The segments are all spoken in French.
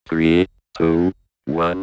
3, 2, 1.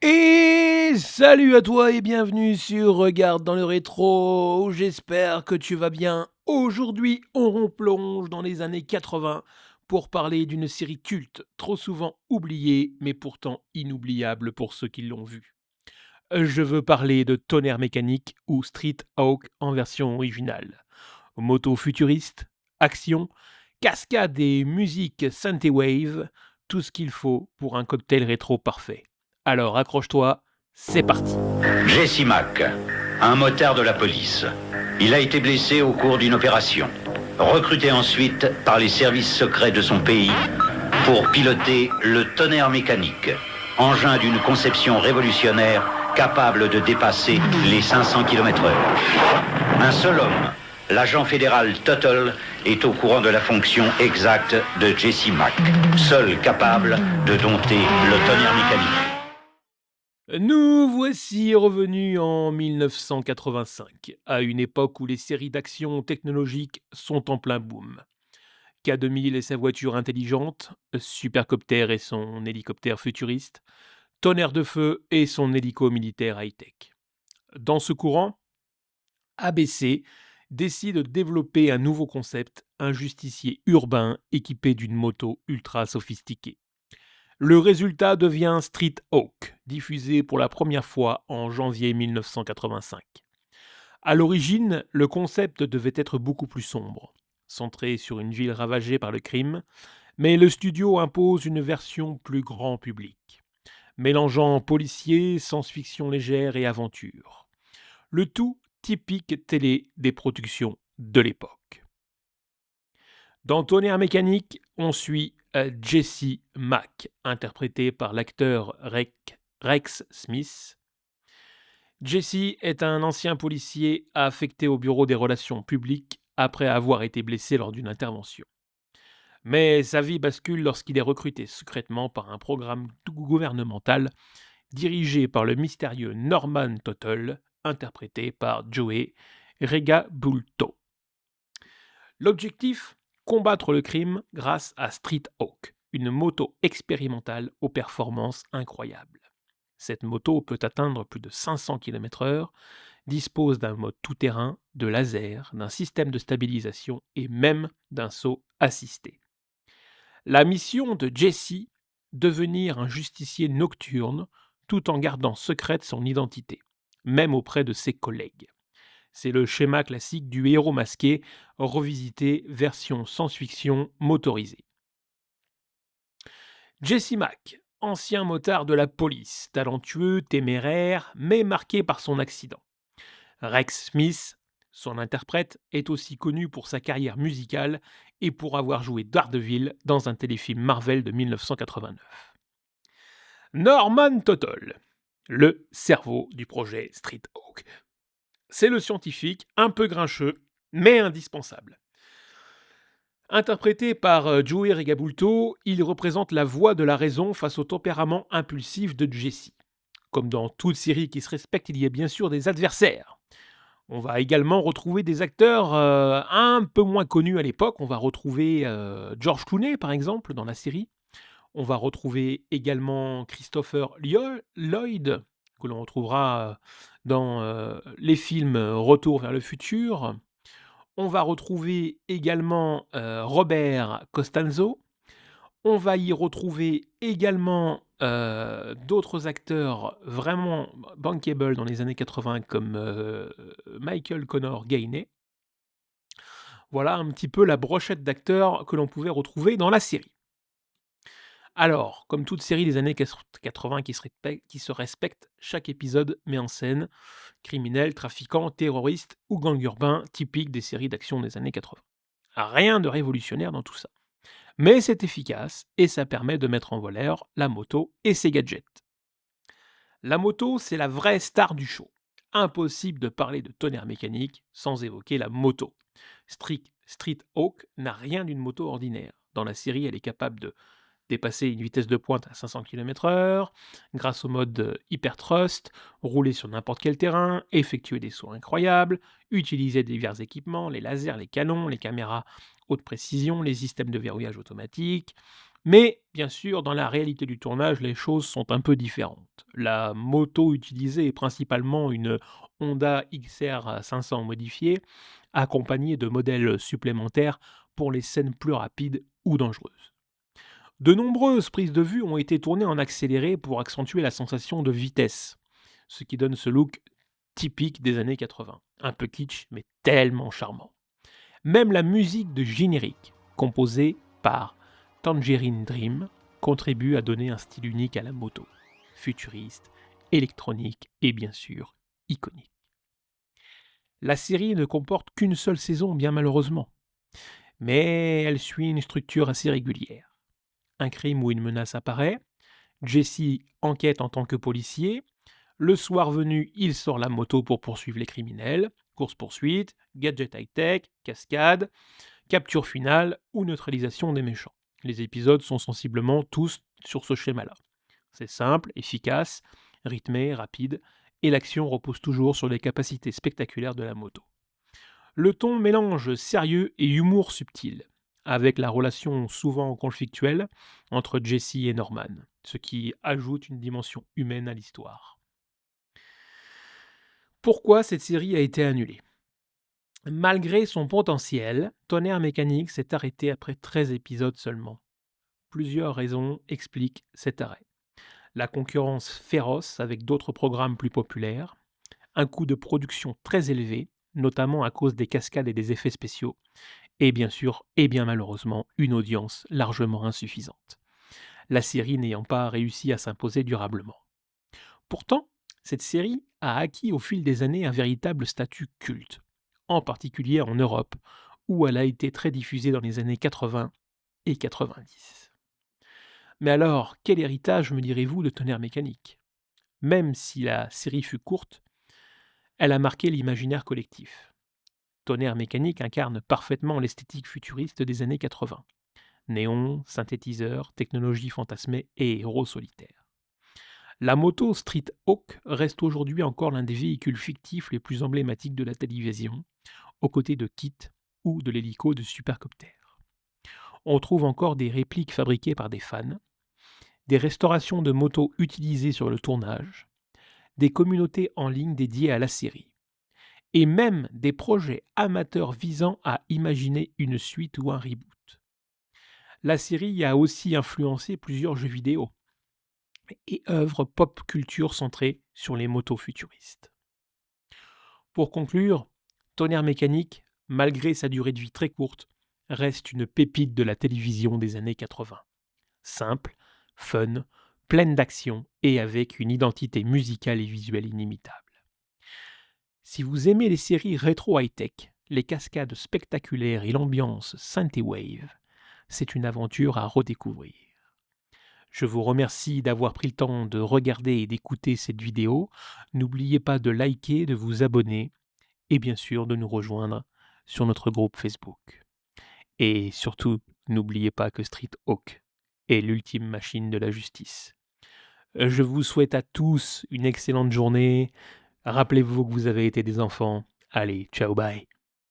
Et salut à toi et bienvenue sur Regarde dans le rétro, j'espère que tu vas bien. Aujourd'hui, on replonge dans les années 80 pour parler d'une série culte, trop souvent oubliée, mais pourtant inoubliable pour ceux qui l'ont vue. Je veux parler de Tonnerre Mécanique ou Street Hawk en version originale. Moto futuriste, action, cascade et musique synthwave, tout ce qu'il faut pour un cocktail rétro parfait. Alors accroche-toi, c'est parti. Jesse Mack, un motard de la police. Il a été blessé au cours d'une opération. Recruté ensuite par les services secrets de son pays pour piloter le Tonnerre Mécanique, engin d'une conception révolutionnaire capable de dépasser les 500 km/h. Un seul homme, l'agent fédéral Tuttle, est au courant de la fonction exacte de Jesse Mack, seul capable de dompter le Tonnerre Mécanique. Nous voici revenus en 1985, à une époque où les séries d'action technologiques sont en plein boom. K2000 et sa voiture intelligente, Supercopter et son hélicoptère futuriste, Tonnerre de feu et son hélico militaire high-tech. Dans ce courant, ABC décide de développer un nouveau concept, un justicier urbain équipé d'une moto ultra sophistiquée. Le résultat devient Street Hawk, diffusé pour la première fois en janvier 1985. À l'origine, le concept devait être beaucoup plus sombre, centré sur une ville ravagée par le crime, mais le studio impose une version plus grand public, mélangeant policier, science-fiction légère et aventure. Le tout typique télé des productions de l'époque. Dans Tonnerre Mécanique, on suit Jesse Mack, interprété par l'acteur Rex Smith. Jesse est un ancien policier affecté au bureau des relations publiques après avoir été blessé lors d'une intervention. Mais sa vie bascule lorsqu'il est recruté secrètement par un programme gouvernemental dirigé par le mystérieux Norman Tuttle, interprété par Joey Regabulto. L'objectif, combattre le crime grâce à Street Hawk, une moto expérimentale aux performances incroyables. Cette moto peut atteindre plus de 500 km/h, dispose d'un mode tout-terrain, de laser, d'un système de stabilisation et même d'un saut assisté. La mission de Jesse, devenir un justicier nocturne tout en gardant secrète son identité, même auprès de ses collègues. C'est le schéma classique du héros masqué, revisité version science-fiction motorisée. Jesse Mack, ancien motard de la police, talentueux, téméraire, mais marqué par son accident. Rex Smith, son interprète, est aussi connu pour sa carrière musicale et pour avoir joué Daredevil dans un téléfilm Marvel de 1989. Norman Tuttle, le cerveau du projet Street Hawk. C'est le scientifique, un peu grincheux, mais indispensable. Interprété par Joey Regabulto, il représente la voix de la raison face au tempérament impulsif de Jesse. Comme dans toute série qui se respecte, il y a bien sûr des adversaires. On va également retrouver des acteurs un peu moins connus à l'époque. On va retrouver George Clooney, par exemple, dans la série. On va retrouver également Christopher Lloyd, que l'on retrouvera dans les films Retour vers le futur. On va retrouver également Robert Costanzo. On va y retrouver également d'autres acteurs vraiment bankable dans les années 80 comme Michael Connor Gainey. Voilà un petit peu la brochette d'acteurs que l'on pouvait retrouver dans la série. Alors, comme toute série des années 80 qui se respecte, chaque épisode met en scène criminels, trafiquants, terroristes ou gangs urbains typiques des séries d'action des années 80. Rien de révolutionnaire dans tout ça. Mais c'est efficace et ça permet de mettre en valeur la moto et ses gadgets. La moto, c'est la vraie star du show. Impossible de parler de tonnerre mécanique sans évoquer la moto. Street Hawk n'a rien d'une moto ordinaire. Dans la série, elle est capable de dépasser une vitesse de pointe à 500 km/h, grâce au mode Hyperthrust, rouler sur n'importe quel terrain, effectuer des sauts incroyables, utiliser divers équipements, les lasers, les canons, les caméras haute précision, les systèmes de verrouillage automatique. Mais, bien sûr, dans la réalité du tournage, les choses sont un peu différentes. La moto utilisée est principalement une Honda XR 500 modifiée, accompagnée de modèles supplémentaires pour les scènes plus rapides ou dangereuses. De nombreuses prises de vue ont été tournées en accéléré pour accentuer la sensation de vitesse, ce qui donne ce look typique des années 80. Un peu kitsch, mais tellement charmant. Même la musique de générique, composée par Tangerine Dream, contribue à donner un style unique à la moto. Futuriste, électronique et bien sûr iconique. La série ne comporte qu'une seule saison, bien malheureusement, mais elle suit une structure assez régulière. Un crime ou une menace apparaît, Jesse enquête en tant que policier, le soir venu, il sort la moto pour poursuivre les criminels, course-poursuite, gadget high-tech, cascade, capture finale ou neutralisation des méchants. Les épisodes sont sensiblement tous sur ce schéma-là. C'est simple, efficace, rythmé, rapide, et l'action repose toujours sur les capacités spectaculaires de la moto. Le ton mélange sérieux et humour subtil, avec la relation souvent conflictuelle entre Jesse et Norman, ce qui ajoute une dimension humaine à l'histoire. Pourquoi cette série a été annulée ? Malgré son potentiel, Tonnerre Mécanique s'est arrêté après 13 épisodes seulement. Plusieurs raisons expliquent cet arrêt. La concurrence féroce avec d'autres programmes plus populaires, un coût de production très élevé, notamment à cause des cascades et des effets spéciaux, et bien sûr, et bien malheureusement, une audience largement insuffisante. La série n'ayant pas réussi à s'imposer durablement. Pourtant, cette série a acquis au fil des années un véritable statut culte, en particulier en Europe, où elle a été très diffusée dans les années 80 et 90. Mais alors, quel héritage me direz-vous de Tonnerre Mécanique ? Même si la série fut courte, elle a marqué l'imaginaire collectif. Tonnerre Mécanique incarne parfaitement l'esthétique futuriste des années 80. Néon, synthétiseur, technologie fantasmée et héros solitaires. La moto Street Hawk reste aujourd'hui encore l'un des véhicules fictifs les plus emblématiques de la télévision, aux côtés de Kit ou de l'hélico de Supercopter. On trouve encore des répliques fabriquées par des fans, des restaurations de motos utilisées sur le tournage, des communautés en ligne dédiées à la série, et même des projets amateurs visant à imaginer une suite ou un reboot. La série a aussi influencé plusieurs jeux vidéo et œuvres pop culture centrées sur les motos futuristes. Pour conclure, Tonnerre Mécanique, malgré sa durée de vie très courte, reste une pépite de la télévision des années 80. Simple, fun, pleine d'action et avec une identité musicale et visuelle inimitable. Si vous aimez les séries rétro high-tech, les cascades spectaculaires et l'ambiance synthwave, c'est une aventure à redécouvrir. Je vous remercie d'avoir pris le temps de regarder et d'écouter cette vidéo. N'oubliez pas de liker, de vous abonner et bien sûr de nous rejoindre sur notre groupe Facebook. Et surtout, n'oubliez pas que Street Hawk est l'ultime machine de la justice. Je vous souhaite à tous une excellente journée. Rappelez-vous que vous avez été des enfants. Allez, ciao, bye.